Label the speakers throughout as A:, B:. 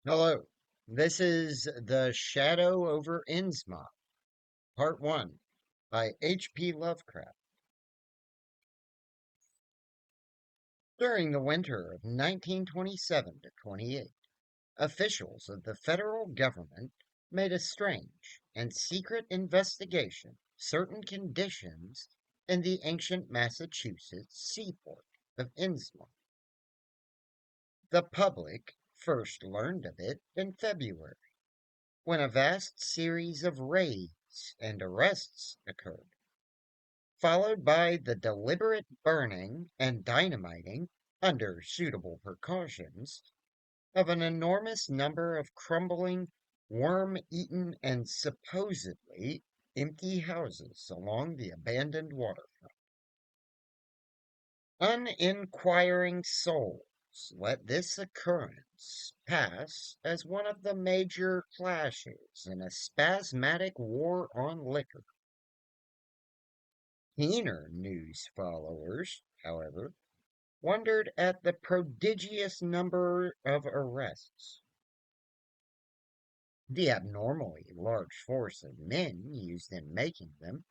A: Hello, this is The Shadow over Innsmouth, Part 1 by H.P. Lovecraft. During the winter of 1927 to 28, officials of the federal government made a strange and secret investigation of certain conditions in the ancient Massachusetts seaport of Innsmouth. The public first learned of it in February, when a vast series of raids and arrests occurred, followed by the deliberate burning and dynamiting, under suitable precautions, of an enormous number of crumbling, worm-eaten, and supposedly empty houses along the abandoned waterfront. Uninquiring souls let this occurrence pass as one of the major clashes in a spasmodic war on liquor. Keener news followers, however, wondered at the prodigious number of arrests, the abnormally large force of men used in making them,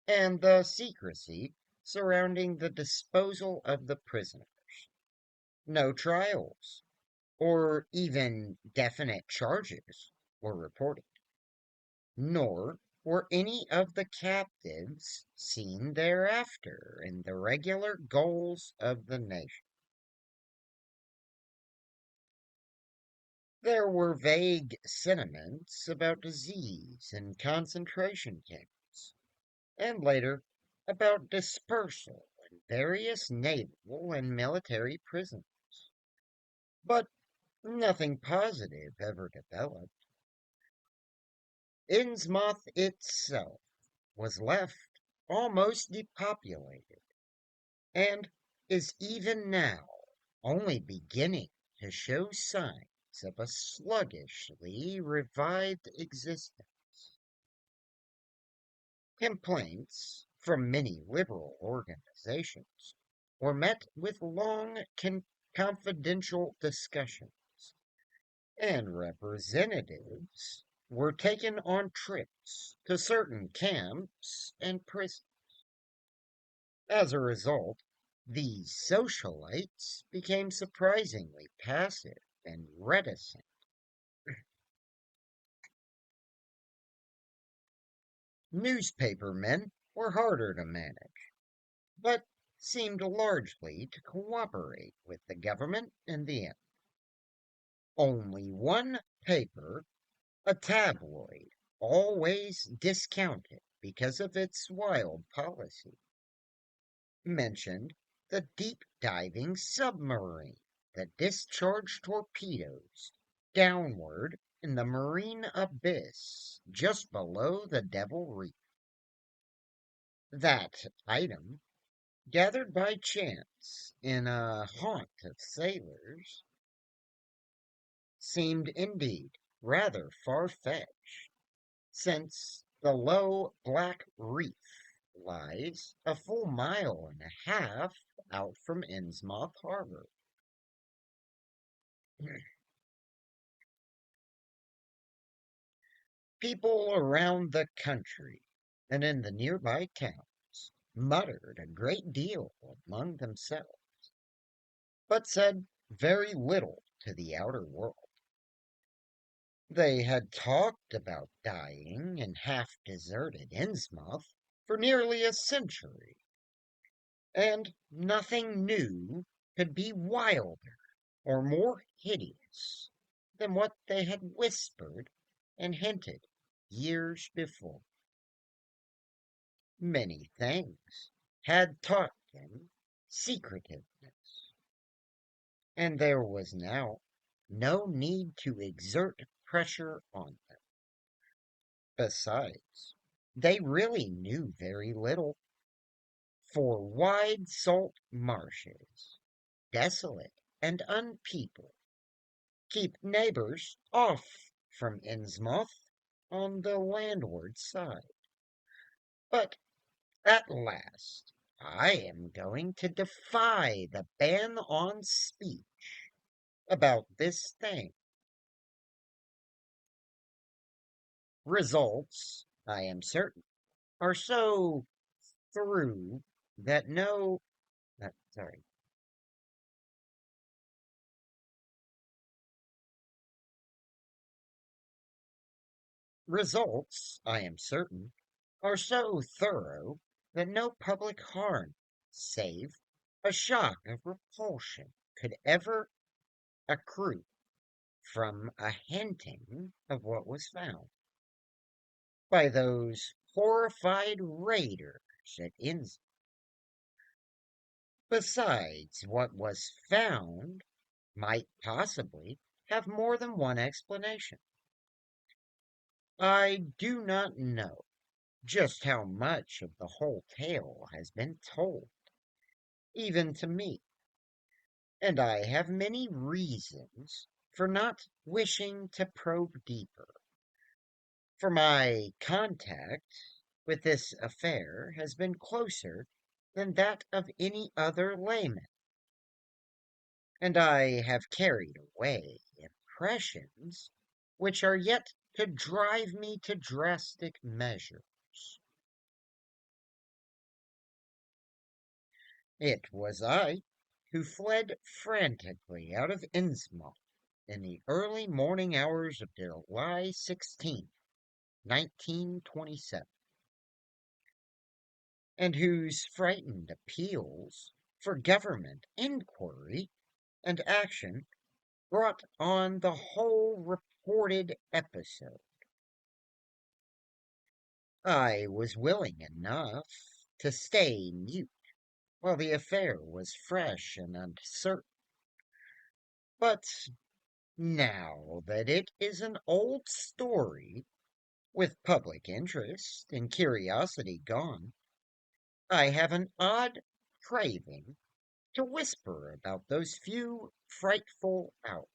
A: and the secrecy surrounding the disposal of the prisoners. No trials, or even definite charges, were reported, nor were any of the captives seen thereafter in the regular goals of the nation. There were vague sentiments about disease and concentration camps, and later about dispersal in various naval and military prisons. But nothing positive ever developed. Innsmouth itself was left almost depopulated, and is even now only beginning to show signs of a sluggishly revived existence. Complaints from many liberal organizations were met with long confidential discussions, and representatives were taken on trips to certain camps and prisons. As a result, these socialites became surprisingly passive and reticent. Newspapermen were harder to manage, but seemed largely to cooperate with the government in the end. Only one paper, a tabloid, always discounted because of its wild policy, mentioned the deep diving submarine that discharged torpedoes downward in the marine abyss just below the Devil Reef. That item, gathered by chance in a haunt of sailors, seemed indeed rather far-fetched, since the low black reef lies a full mile and a half out from Innsmouth harbor. People around the country and in the nearby towns muttered a great deal among themselves, but said very little to the outer world. They had talked about dying in half-deserted Innsmouth for nearly a century, and nothing new could be wilder or more hideous than what they had whispered and hinted years before. Many things had taught them secretiveness, and there was now no need to exert pressure on them. Besides, they really knew very little, for wide salt marshes, desolate and unpeopled, keep neighbors off from Innsmouth on the landward side. But at last, I am going to defy the ban on speech about this thing Results, I am certain, are so through that no, sorry, results, I am certain, are so thorough that no public harm, save a shock of repulsion, could ever accrue from a hinting of what was found by those horrified raiders at Innsmouth. Besides, what was found might possibly have more than one explanation. I do not know just how much of the whole tale has been told, even to me, and I have many reasons for not wishing to probe deeper. For my contact with this affair has been closer than that of any other layman, and I have carried away impressions which are yet to drive me to drastic measures. It was I who fled frantically out of Innsmouth in the early morning hours of July 16th, 1927, and whose frightened appeals for government inquiry and action brought on the whole reported episode. I was willing enough to stay mute while the affair was fresh and uncertain, but now that it is an old story, with public interest and curiosity gone, I have an odd craving to whisper about those few frightful hours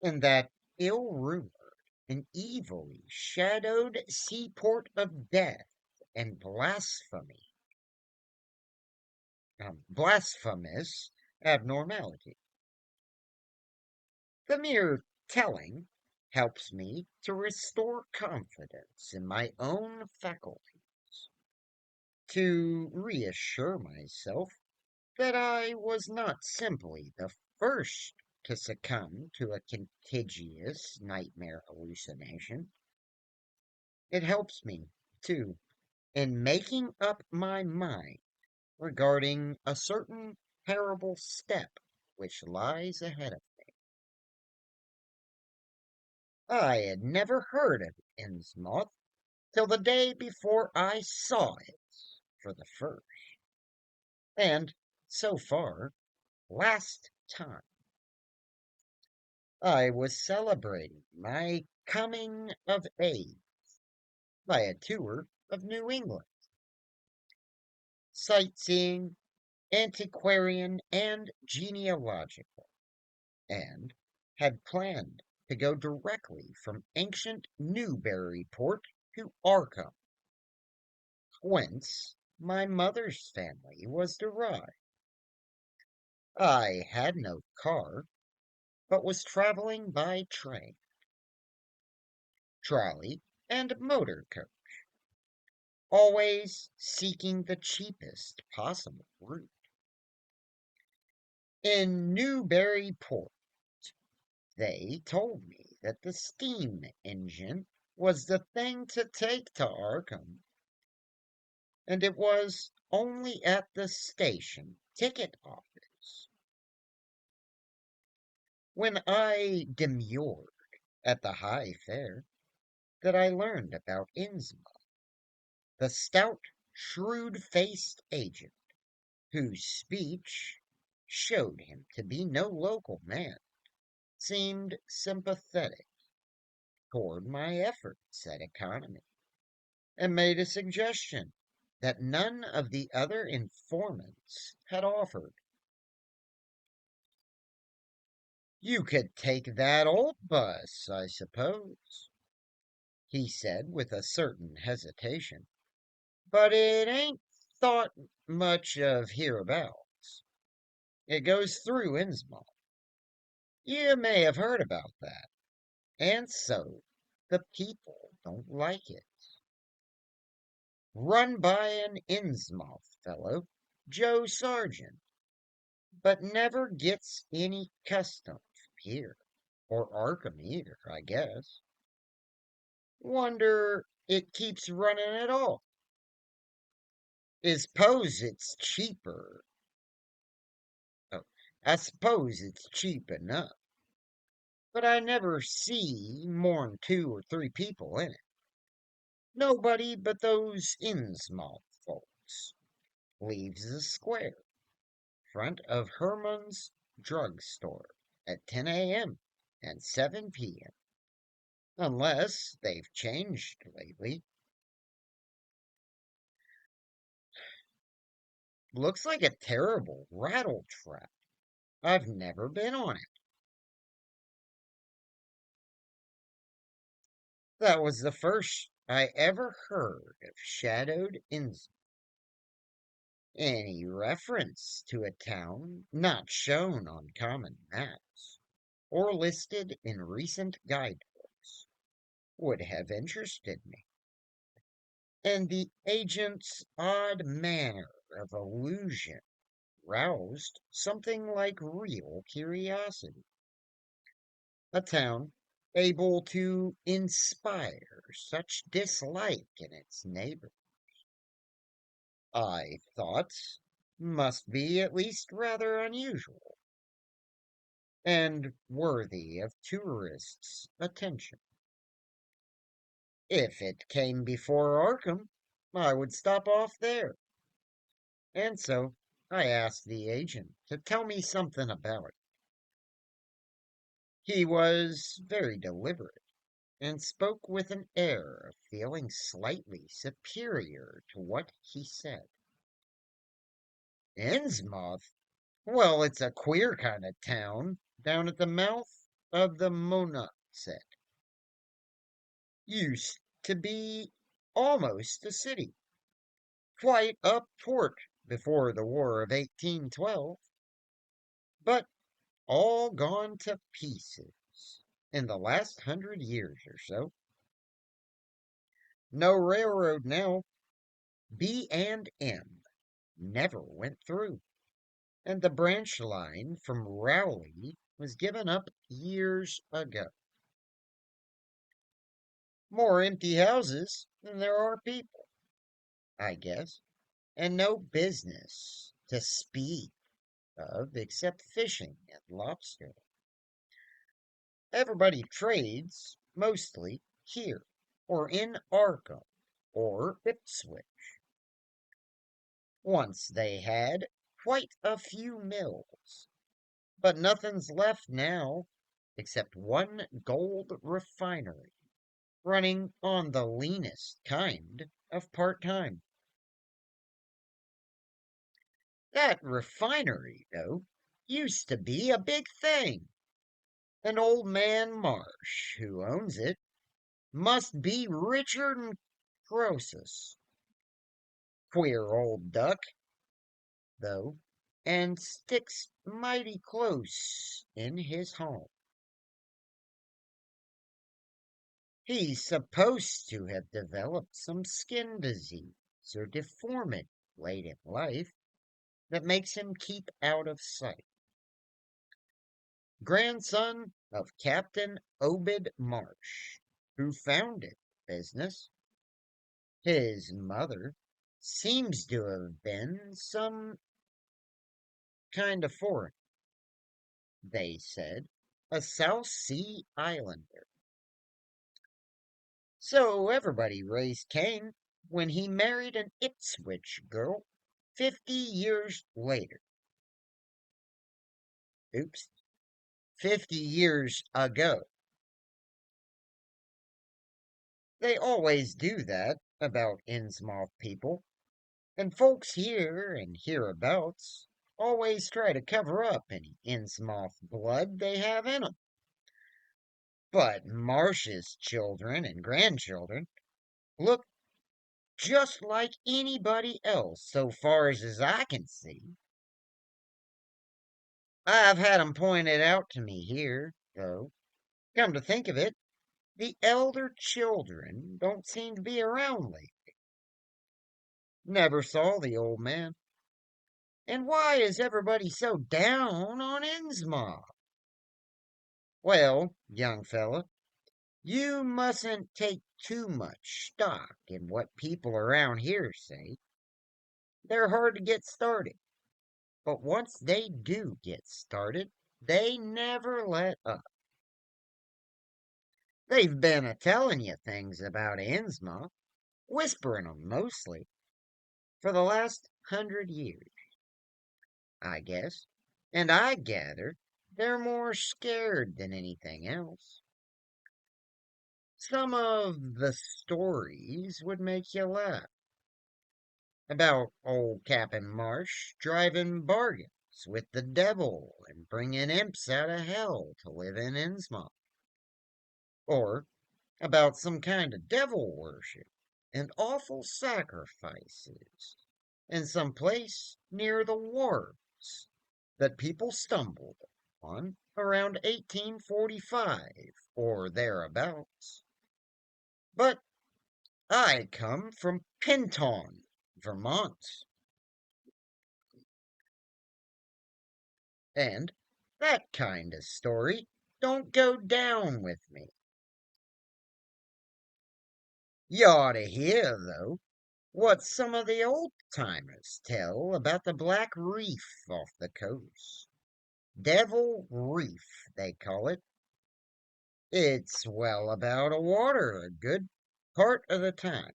A: in that ill-rumored and evilly shadowed seaport of death and blasphemous abnormality. The mere telling helps me to restore confidence in my own faculties, to reassure myself that I was not simply the first to succumb to a contagious nightmare hallucination. It helps me, too, in making up my mind regarding a certain terrible step which lies ahead of me. I had never heard of Innsmouth till the day before I saw it for the first, and so far, last time. I was celebrating my coming of age by a tour of New England, sightseeing, antiquarian, and genealogical, and had planned to go directly from ancient Newburyport to Arkham, whence my mother's family was derived. I had no car, but was traveling by train, trolley, and motor coach, always seeking the cheapest possible route. In Newburyport, they told me that the steam engine was the thing to take to Arkham, and it was only at the station ticket office, when I demurred at the high fare, that I learned about Innsmouth. The stout, shrewd-faced agent, whose speech showed him to be no local man, seemed sympathetic toward my efforts at economy, and made a suggestion that none of the other informants had offered. "You could take that old bus, I suppose," he said with a certain hesitation, "but it ain't thought much of hereabouts. It goes through Innsmouth. You may have heard about that." And so the people don't like it. Run by an Innsmouth fellow, Joe Sargent, but never gets any custom here. Or Arkham either, I guess. Wonder it keeps running at all. I suppose it's cheaper. Oh, I suppose it's cheap enough. But I never see more'n 2 or 3 people in it. Nobody but those Innsmouth folks. Leaves the square, front of Herman's drugstore, at 10 a.m. and 7 p.m. Unless they've changed lately. Looks like a terrible rattle trap. I've never been on it. That was the first I ever heard of shadowed Innsmouth. Any reference to a town not shown on common maps or listed in recent guidebooks would have interested me. And the agent's odd manner of allusion roused something like real curiosity. A town able to inspire such dislike in its neighbor, I thought, must be at least rather unusual and worthy of tourists' attention. If it came before Arkham, I would stop off there. And so I asked the agent to tell me something about it. He was very deliberate and spoke with an air of feeling slightly superior to what he said. Innsmouth? Well, it's a queer kind of town down at the mouth of the Monotset. Used to be almost a city, quite a port before the War of 1812, but all gone to pieces in the last 100 years or so. No railroad now. B and M never went through, and the branch line from Rowley was given up years ago. More empty houses than there are people, I guess, and no business to speak of except fishing and lobster. Everybody trades mostly here, or in Arkham, or Ipswich. Once they had quite a few mills, but nothing's left now except one gold refinery running on the leanest kind of part-time. That refinery, though, used to be a big thing. And old man Marsh, who owns it, must be Richard Croesus. Queer old duck, though, and sticks mighty close in his home. He's supposed to have developed some skin disease or deformity late in life that makes him keep out of sight. Grandson of Captain Obed Marsh, who founded the business. His mother seems to have been some kind of foreign, they said, a South Sea Islander. So everybody raised Cain when he married an Ipswich girl 50 years later. Oops, 50 years ago. They always do that about Innsmouth people, and folks here and hereabouts always try to cover up any Innsmouth blood they have in 'em. But Marsh's children and grandchildren look just like anybody else so far as I can see. I've had 'em pointed out to me here, though. Come to think of it, The elder children don't seem to be around lately. Never saw the old man. And why is everybody so down on Innsmouth? Well, young fella, you mustn't take too much stock in what people around here say. They're hard to get started, but once they do get started, they never let up. They've been a telling you things about Innsmouth, whispering 'em mostly, for the last 100 years, I guess. And I gather they're more scared than anything else. Some of the stories would make you laugh. About old Captain Marsh driving bargains with the devil and bringing imps out of hell to live in Innsmouth. Or about some kind of devil worship and awful sacrifices in some place near the wharves that people stumbled on around 1845 or thereabouts. But I come from Pinton, Vermont, and that kind of story don't go down with me. You ought to hear, though, what some of the old timers tell about the Black Reef off the coast. Devil Reef, they call it. It's well about a water a good part of the time.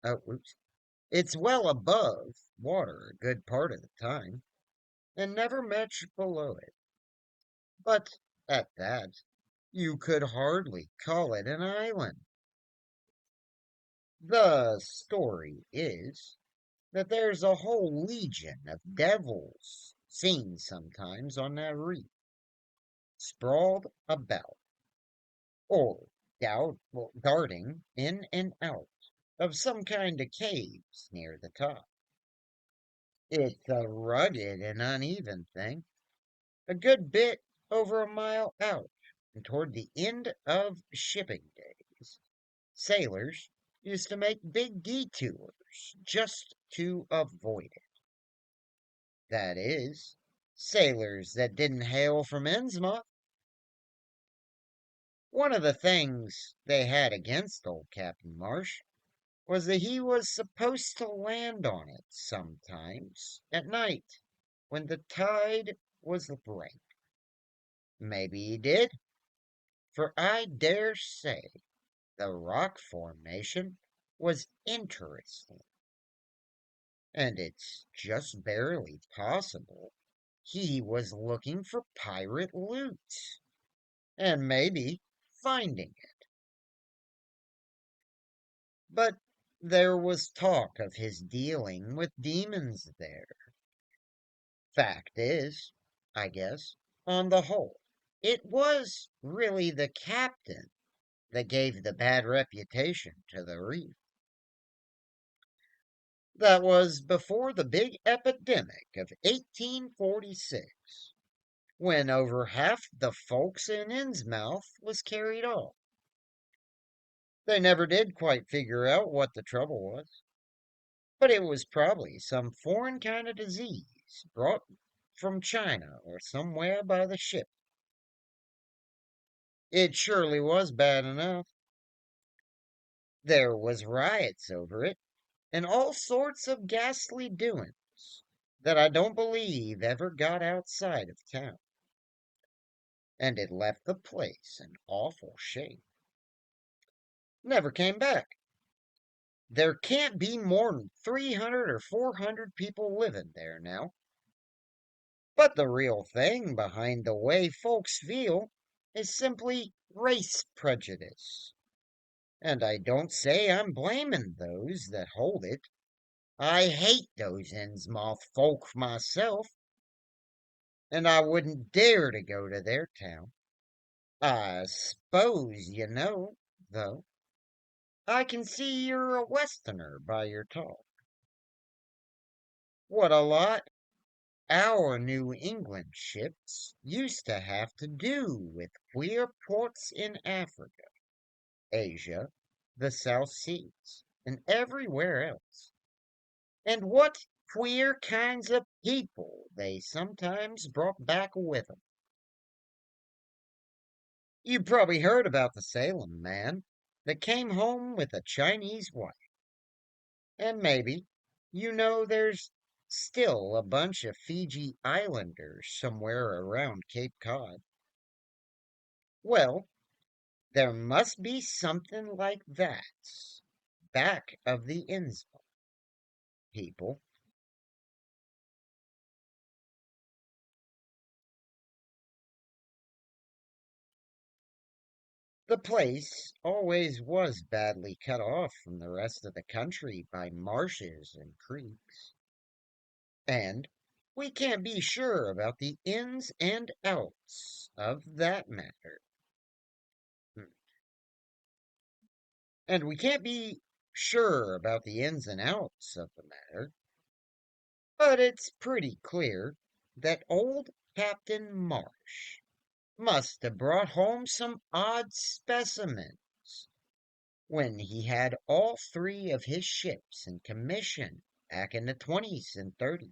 A: Oh, oops. It's well above water a good part of the time, and never much below it. But at that, you could hardly call it an island. The story is that there's a whole legion of devils seen sometimes on that reef, sprawled about, or darting in and out of some kind of caves near the top. It's a rugged and uneven thing, a good bit over a mile out, and toward the end of shipping days, sailors used to make big detours just to avoid it. That is, sailors that didn't hail from Innsmouth. One of the things they had against old Captain Marsh was that he was supposed to land on it sometimes at night when the tide was right. Maybe he did, for I dare say the rock formation was interesting, and it's just barely possible he was looking for pirate loot and maybe finding it. But there was talk of his dealing with demons there. Fact is, I guess, on the whole, it was really the captain that gave the bad reputation to the reef. That was before the big epidemic of 1846, when over half the folks in Innsmouth was carried off. They never did quite figure out what the trouble was, but it was probably some foreign kind of disease brought from China or somewhere by the ship. It surely was bad enough. There was riots over it, and all sorts of ghastly doings that I don't believe ever got outside of town, and it left the place in awful shape. Never came back. There can't be more than 300 or 400 people living there now. But the real thing behind the way folks feel is simply race prejudice. And I don't say I'm blaming those that hold it. I hate those Innsmouth folk myself, and I wouldn't dare to go to their town. I s'pose you know, though. I can see you're a Westerner by your talk. What a lot our New England ships used to have to do with queer ports in Africa. Asia, the South Seas, and everywhere else. And what queer kinds of people they sometimes brought back with them. You probably heard about the Salem man that came home with a Chinese wife. And maybe there's still a bunch of Fiji Islanders somewhere around Cape Cod. Well, there must be something like that back of the Innsmouth people. The place always was badly cut off from the rest of the country by marshes and creeks. And we can't be sure about the ins and outs of that matter. Hmm. And we can't be sure about the ins and outs of the matter, but it's pretty clear that old Captain Marsh must have brought home some odd specimens when he had all three of his ships in commission back in the 20s and 30s.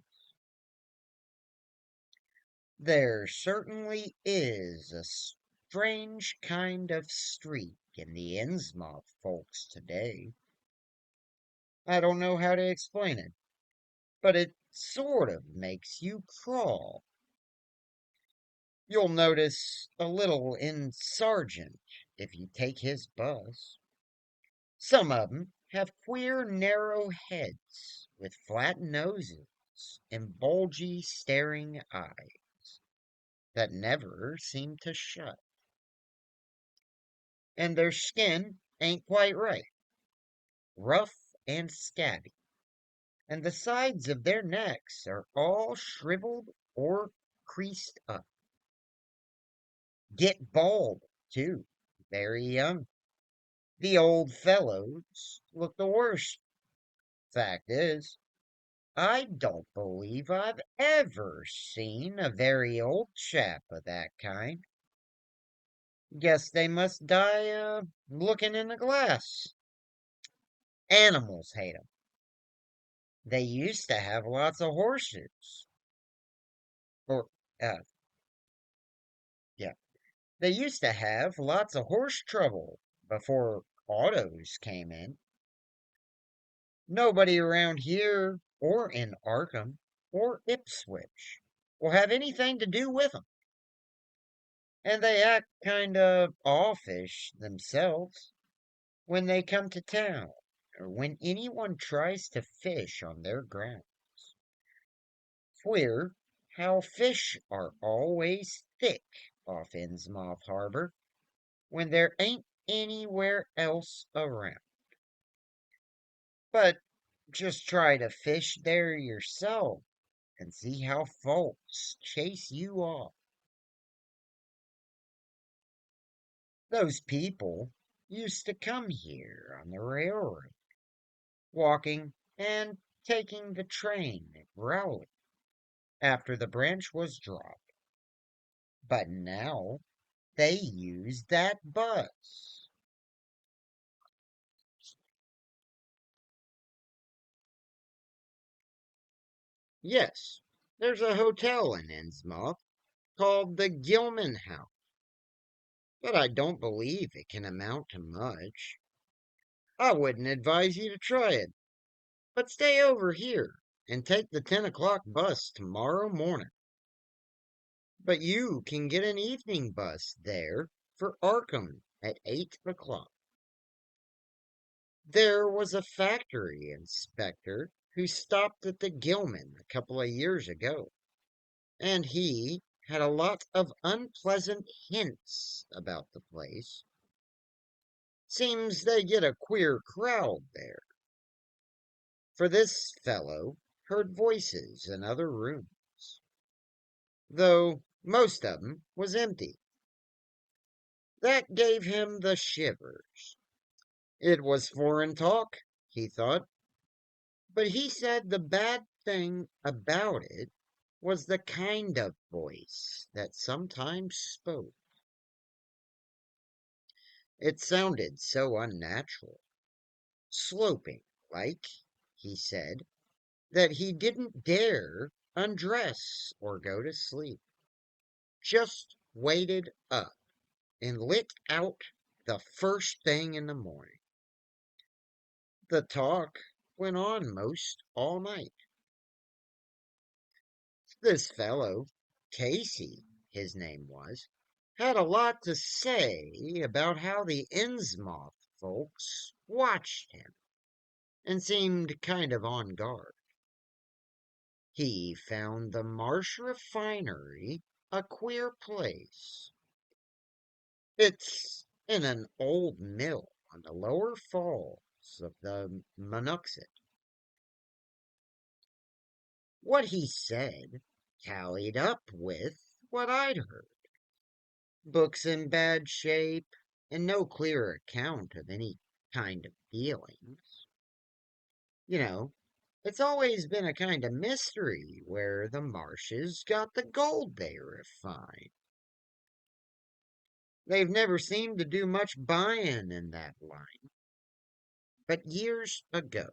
A: There certainly is a strange kind of streak in the Innsmouth folks today. I don't know how to explain it, but it sort of makes you crawl. You'll notice a little in Sargent if you take his bus. Some of 'em have queer narrow heads with flat noses and bulgy staring eyes that never seem to shut. And their skin ain't quite right, rough and scabby, and the sides of their necks are all shriveled or creased up. Get bald, too, very young. The old fellows look the worst. Fact is, I don't believe I've ever seen a very old chap of that kind. Guess they must die looking in the glass. Animals hate 'em. They used to have lots of horses. Or, uh, yeah, they used to have lots of horse trouble before autos came in. Nobody around here or in Arkham or Ipswich will have anything to do with 'em. And they act kind of offish themselves when they come to town or when anyone tries to fish on their grounds. Queer how fish are always thick off Innsmouth Harbor when there ain't anywhere else around. But just try to fish there yourself and see how folks chase you off. Those people used to come here on the railroad, walking and taking the train at Rowley after the branch was dropped. But now they use that bus. Yes, there's a hotel in Innsmouth called the Gilman House, but I don't believe it can amount to much. I wouldn't advise you to try it, but stay over here and take the 10 o'clock bus tomorrow morning. But you can get an evening bus there for Arkham at 8 o'clock. There was a factory inspector who stopped at the Gilman a couple of years ago, and he had a lot of unpleasant hints about the place. Seems they get a queer crowd there, for this fellow heard voices in other rooms, though most of 'em was empty. That gave him the shivers. It was foreign talk, he thought, but he said the bad thing about it was the kind of voice that sometimes spoke. It sounded so unnatural, sloping, like, he said, that he didn't dare undress or go to sleep. Just waited up and lit out the first thing in the morning. The talk went on most all night. This fellow, Casey, his name was, had a lot to say about how the Innsmouth folks watched him and seemed kind of on guard. He found the Marsh refinery a queer place. It's in an old mill on the lower falls of the Monuxet. What he said tallied up with what I'd heard. Books in bad shape, and no clear account of any kind of dealings. You know, it's always been a kind of mystery where the Marshes got the gold they refine. They've never seemed to do much buying in that line. But years ago,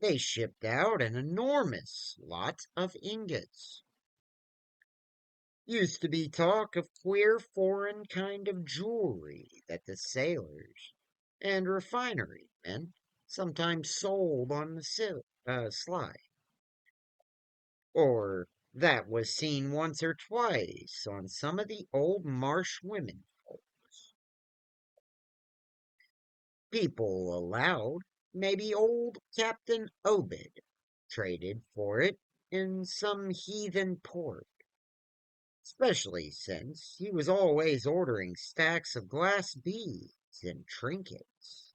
A: they shipped out an enormous lot of ingots. Used to be talk of queer foreign kind of jewelry that the sailors and refinery men sometimes sold on the sly, or that was seen once or twice on some of the old marsh women folks. People allowed maybe old Captain Obed traded for it in some heathen port, especially since he was always ordering stacks of glass beads and trinkets,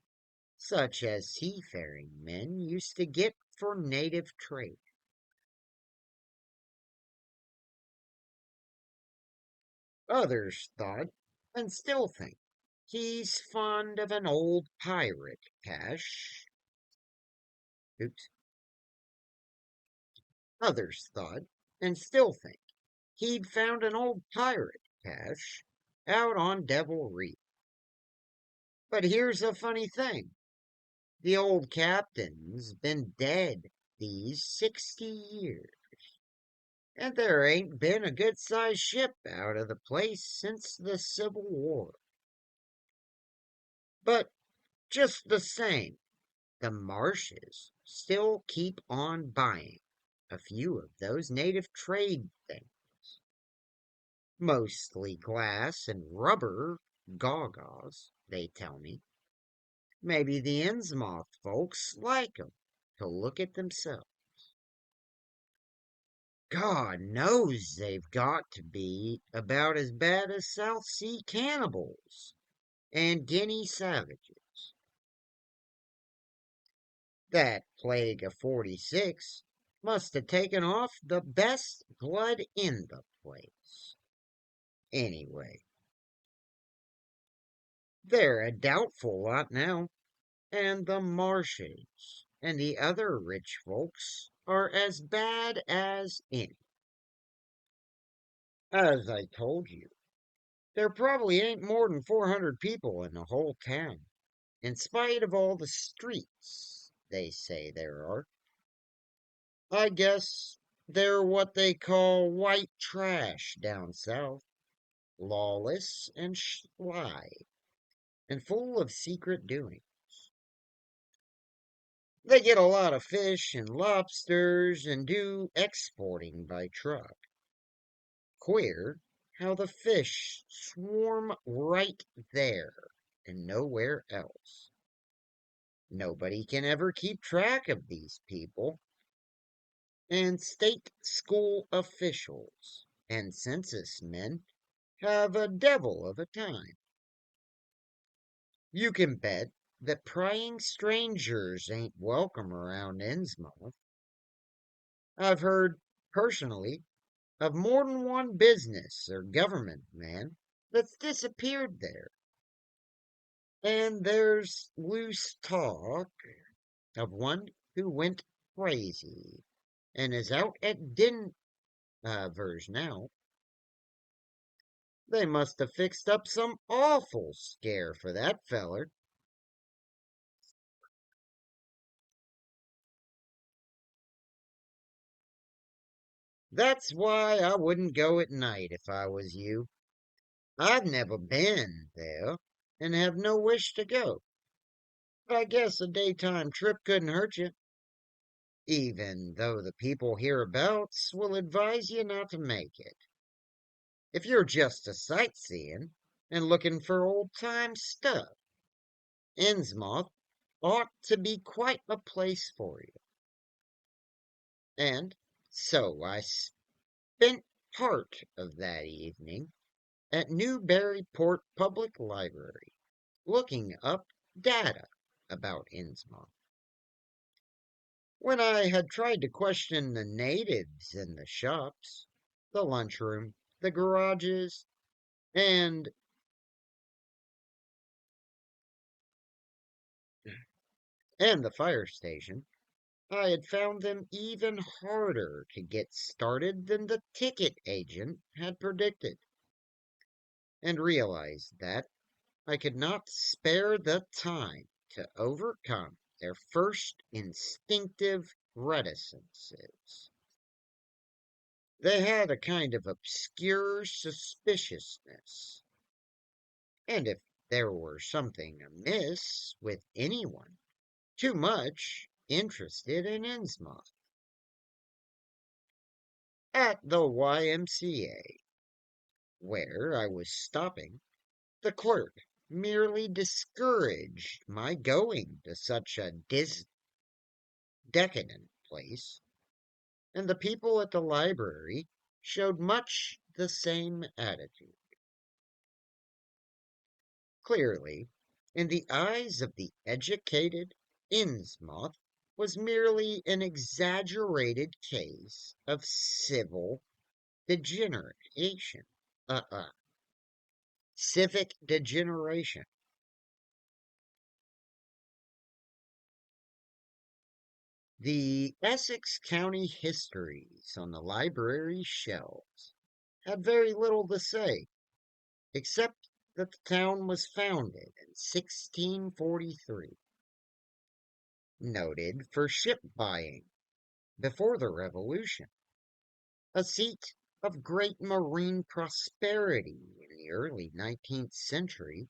A: such as seafaring men used to get for native trade. Others thought, and still think, he's fond of an old pirate cache. Oops. Others thought, and still think, he'd found an old pirate cache out on Devil Reef. But here's the funny thing. The old captain's been dead these 60 years, and there ain't been a good sized ship out of the place since the Civil War. But just the same, the Marshes still keep on buying a few of those native trade things, mostly glass and rubber gawgaws, they tell me. Maybe the Innsmouth folks like 'em to look at themselves. God knows they've got to be about as bad as South Sea cannibals and Guinea savages. That plague of '46 must have taken off the best blood in the place. Anyway, they're a doubtful lot now, and the Marshes and the other rich folks are as bad as any. As I told you, there probably ain't more than 400 people in the whole town, in spite of all the streets they say there are. I guess they're what they call white trash down south, lawless and sly, and full of secret doings. They get a lot of fish and lobsters and do exporting by truck. Queer how the fish swarm right there and nowhere else. Nobody can ever keep track of these people, and state school officials and census men have a devil of a time. You can bet that prying strangers ain't welcome around Innsmouth. I've heard, personally, of more than one business or government man that's disappeared there. And there's loose talk of one who went crazy and is out at Denver's now. They must have fixed up some awful scare for that feller. That's why I wouldn't go at night if I was you. I've never been there and have no wish to go. But I guess a daytime trip couldn't hurt you, even though the people hereabouts will advise you not to make it. If you're just a sightseeing and looking for old time stuff, Innsmouth ought to be quite a place for you. And so I spent part of that evening at Newburyport Public Library looking up data about Innsmouth. When I had tried to question the natives in the shops, the lunchroom, the garages, and and the fire station, I had found them even harder to get started than the ticket agent had predicted, and realized that I could not spare the time to overcome their first instinctive reticences. They had a kind of obscure suspiciousness, and if there were something amiss with anyone too much interested in Innsmouth, at the YMCA, where I was stopping, the clerk merely discouraged my going to such a decadent place, and the people at the library showed much the same attitude. Clearly, in the eyes of the educated, Innsmouth was merely an exaggerated case of civil degeneration. Uh uh. Civic degeneration. The Essex County histories on the library shelves had very little to say, except that the town was founded in 1643, noted for ship buying before the Revolution, a seat of great marine prosperity in the early 19th century,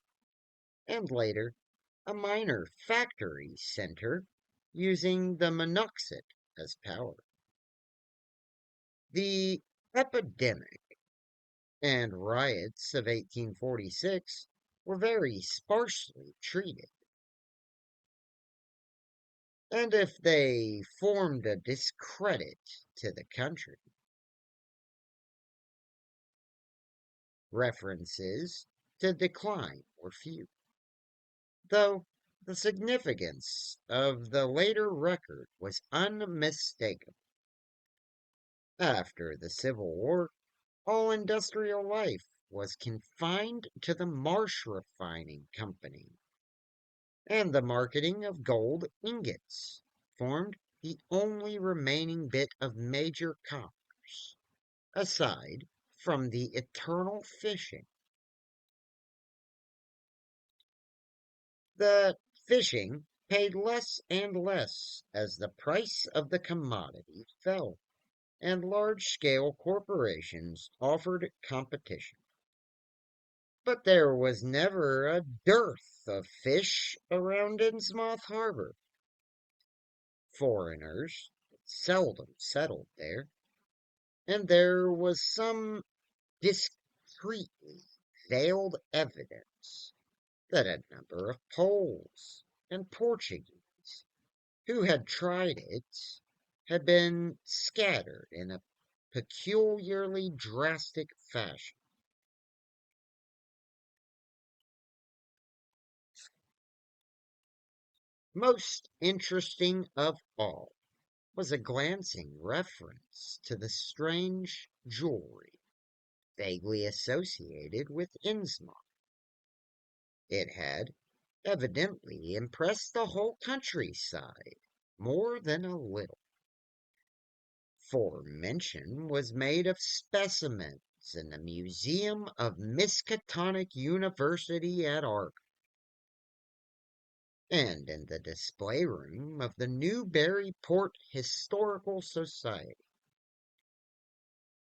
A: and later a minor factory center using the monoxide as power. The epidemic and riots of 1846 were very sparsely treated, and if they formed a discredit to the country, references to decline were few, though the significance of the later record was unmistakable. After the Civil War, all industrial life was confined to the Marsh Refining Company, and the marketing of gold ingots formed the only remaining bit of major commerce, aside from the eternal fishing. The fishing paid less and less as the price of the commodity fell, and large scale corporations offered competition. But there was never a dearth of fish around Innsmouth Harbor. Foreigners seldom settled there, and there was some discreetly veiled evidence that a number of Poles and Portuguese who had tried it had been scattered in a peculiarly drastic fashion. Most interesting of all was a glancing reference to the strange jewelry vaguely associated with Innsmouth. It had evidently impressed the whole countryside more than a little, for mention was made of specimens exhibits in the Museum of Miskatonic University at Ark and in the display room of the Newburyport Historical Society.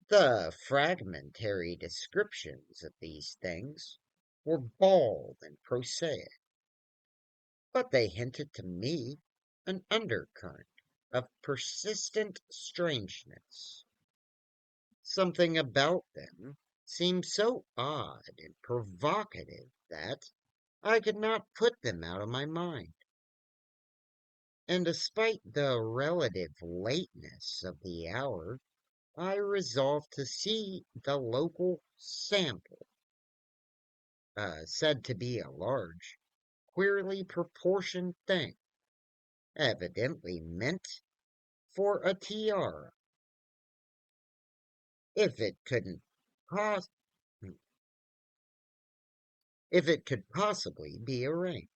A: The fragmentary descriptions of these things were bald and prosaic, but they hinted to me an undercurrent of persistent strangeness. Something about them seemed so odd and provocative that I could not put them out of my mind. And despite the relative lateness of the hour, I resolved to see the local sample, said to be a large, queerly proportioned thing, evidently meant for a tiara. If it couldn't pos- if it could possibly be arranged.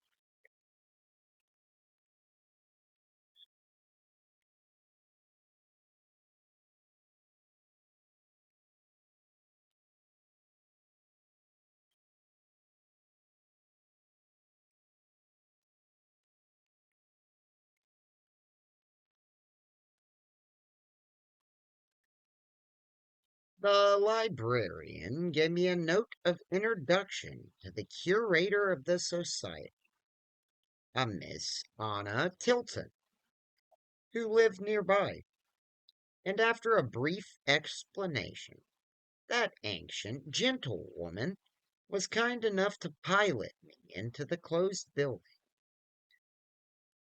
A: The librarian gave me a note of introduction to the curator of the society, a Miss Anna Tilton, who lived nearby, and after a brief explanation, that ancient gentlewoman was kind enough to pilot me into the closed building.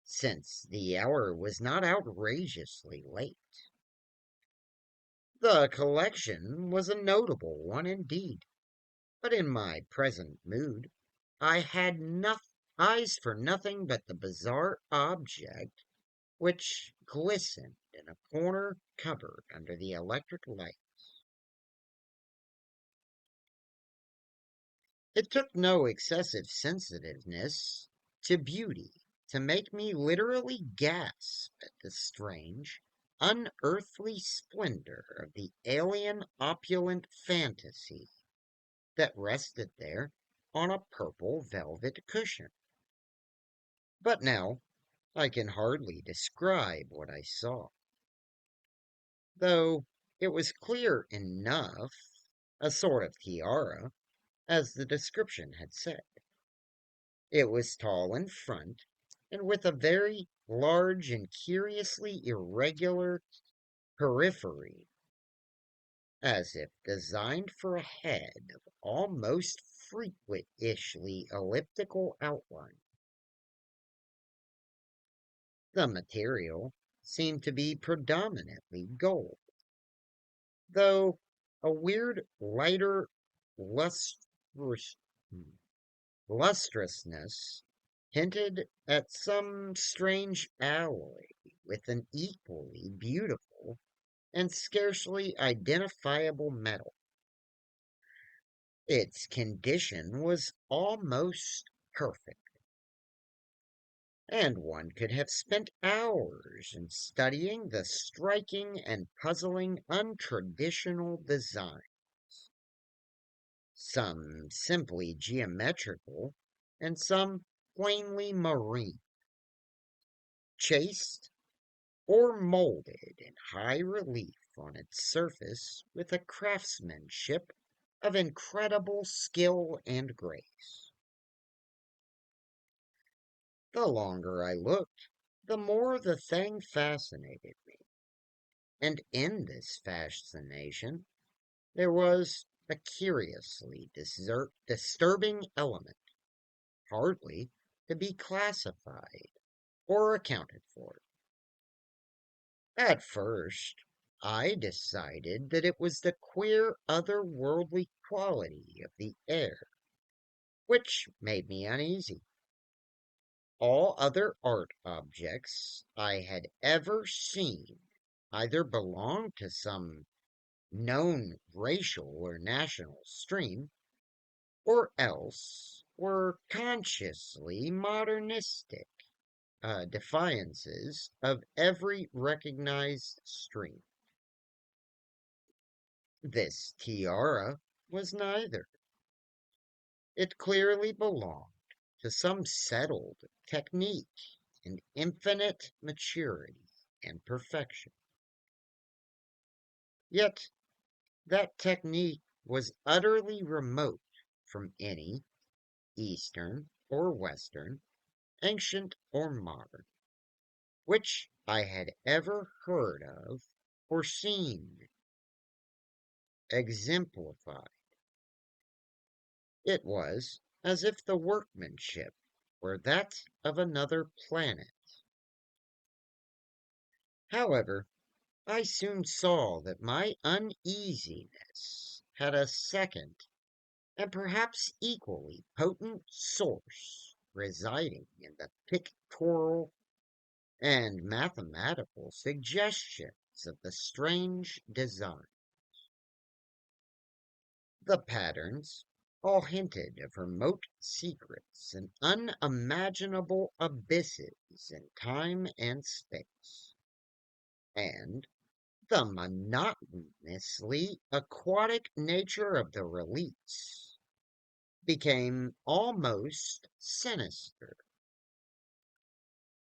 A: Since the hour was not outrageously late, the collection was a notable one indeed. But in my present mood, I had eyes for nothing but the bizarre object which glistened in a corner cupboard under the electric light. It took no excessive sensitiveness to beauty to make me literally gasp at the strange, unearthly splendor of the alien opulent fantasy that rested there on a purple velvet cushion. But now I can hardly describe what I saw, though it was clear enough, a sort of tiara, as the description had said. It was tall in front, and with a very large and curiously irregular periphery, as if designed for a head of almost freakishly elliptical outline. The material seemed to be predominantly gold, though a weird lighter lustrous, lustrousness hinted at some strange alloy with an equally beautiful and scarcely identifiable metal. Its condition was almost perfect, and one could have spent hours in studying the striking and puzzling untraditional design, some simply geometrical and some plainly marine, chased or molded in high relief on its surface with a craftsmanship of incredible skill and grace. The longer I looked, the more the thing fascinated me, and in this fascination there was a curiously disturbing element, hardly to be classified or accounted for. At first, I decided that it was the queer otherworldly quality of the air which made me uneasy. All other art objects I had ever seen either belonged to some known racial or national stream, or else were consciously modernistic defiances of every recognized stream. This tiara was neither. It clearly belonged to some settled technique and infinite maturity and perfection. Yet that technique was utterly remote from any Eastern or Western, ancient or modern, which I had ever heard of or seen exemplified. It was as if the workmanship were that of another planet. However, I soon saw that my uneasiness had a second and perhaps equally potent source residing in the pictorial and mathematical suggestions of the strange design. The patterns all hinted of remote secrets and unimaginable abysses in time and space, and the monotonously aquatic nature of the reliefs became almost sinister.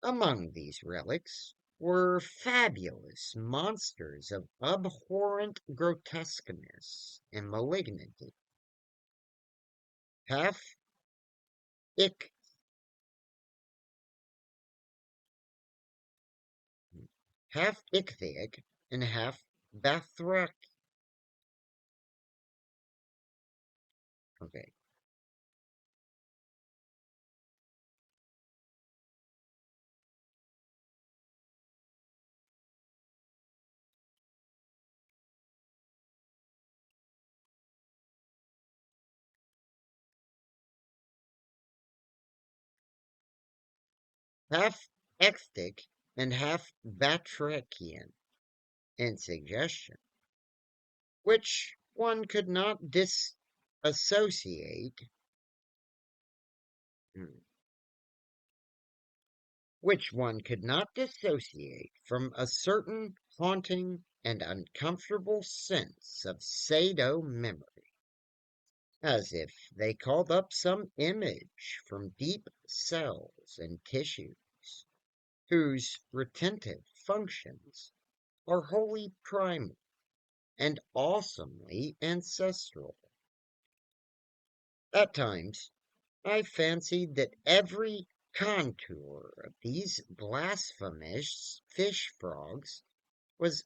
A: Among these relics were fabulous monsters of abhorrent grotesqueness and malignity, half ich, half ichthytic and half bathrach. Okay, half ichthytic and half batrachian in suggestion, which one could not disassociate, hmm, which one could not dissociate from a certain haunting and uncomfortable sense of pseudo memory, as if they called up some image from deep cells and tissues, whose retentive functions are wholly primal and awesomely ancestral. At times, I fancied that every contour of these blasphemous fish frogs was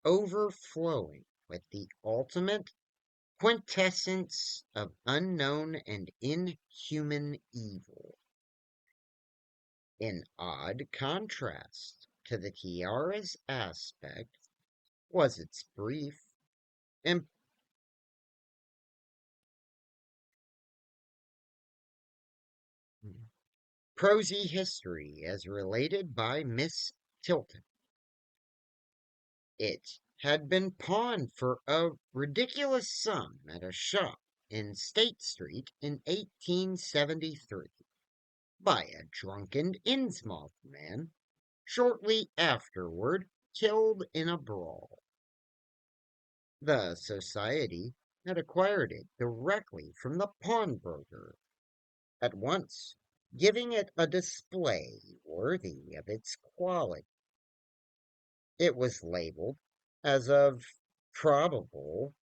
A: overflowing with the ultimate quintessence of unknown and inhuman evil, in odd contrast to the tiara's aspect was its brief and prosy history as related by Miss Tilton. It had been pawned for a ridiculous sum at a shop in State Street in 1873 by a drunken Innsmouth man, shortly afterward killed in a brawl. The society had acquired it directly from the pawnbroker, at once giving it a display worthy of its quality. It was labeled as of probable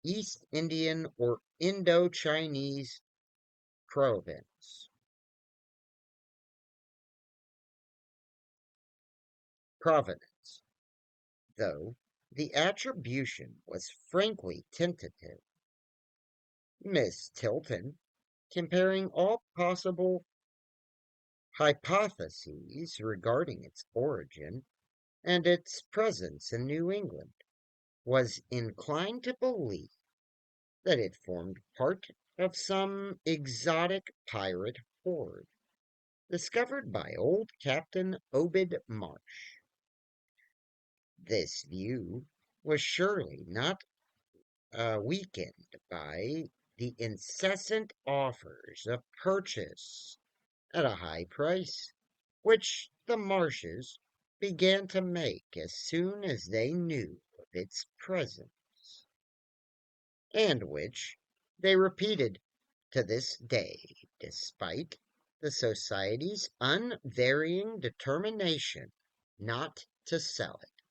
A: East Indian or Indo-Chinese provenance. Provenance, though the attribution was frankly tentative. Miss Tilton, comparing all possible hypotheses regarding its origin and its presence in New England, was inclined to believe that it formed part of some exotic pirate horde discovered by old Captain Obed Marsh. This view was surely not weakened by the incessant offers of purchase at a high price, which the Marshes began to make as soon as they knew of its presence. and which they repeated to this day, despite the Society's unvarying determination not to sell it.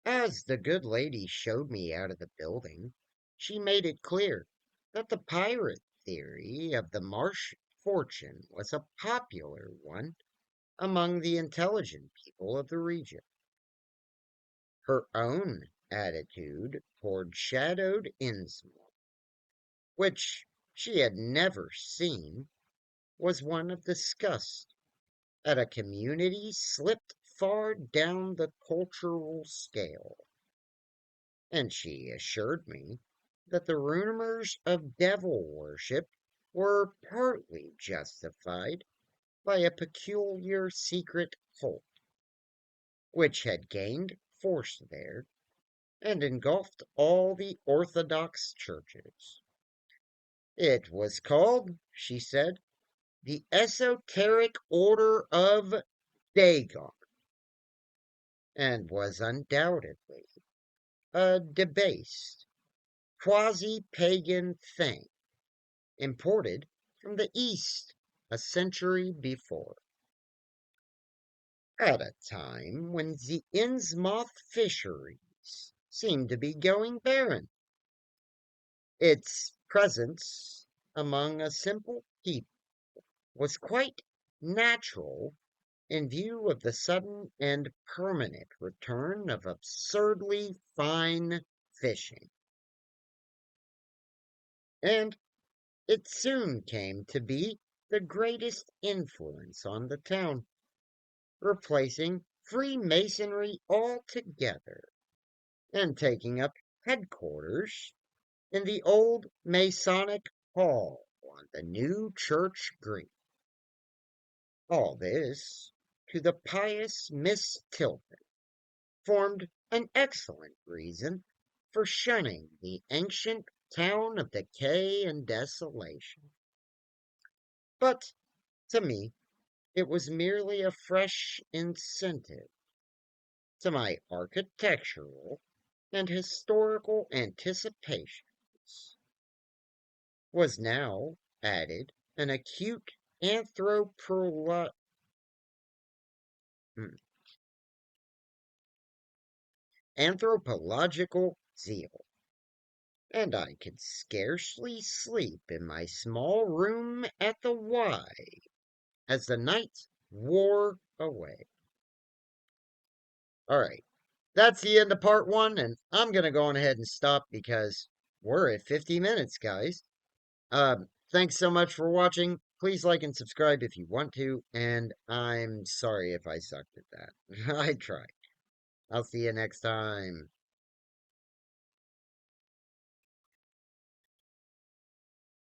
A: As the good lady showed me out of the building, she made it clear that the pirate theory of the marsh fortune was a popular one among the intelligent people of the region. Her own attitude toward shadowed Innsmouth, which she had never seen, was one of disgust at a community slipped far down the cultural scale, and she assured me that the rumors of devil worship were partly justified by a peculiar secret cult which had gained force there and engulfed all the Orthodox churches. It was called, she said, the Esoteric Order of Dagon, and was undoubtedly a debased, quasi pagan thing imported from the East a century before, at a time when the Innsmouth fisheries seemed to be going barren. Its presence among a simple people was quite natural in view of the sudden and permanent return of absurdly fine fishing. And it soon came to be the greatest influence on the town, replacing Freemasonry altogether and taking up headquarters in the old Masonic Hall on the new church green. All this, to the pious Miss Tilton, formed an excellent reason for shunning the ancient town of decay and desolation. But to me, it was merely a fresh incentive to my architectural and historical anticipations. Was now added an acute anthropolo- hmm, anthropological zeal, and I could scarcely sleep in my small room at the Y as the night wore away. All right, that's the end of part one, and I'm going to go on ahead and stop because we're at 50 minutes, guys. Thanks so much for watching. Please like and subscribe if you want to, and I'm sorry if I sucked at that. I tried. I'll see you next time.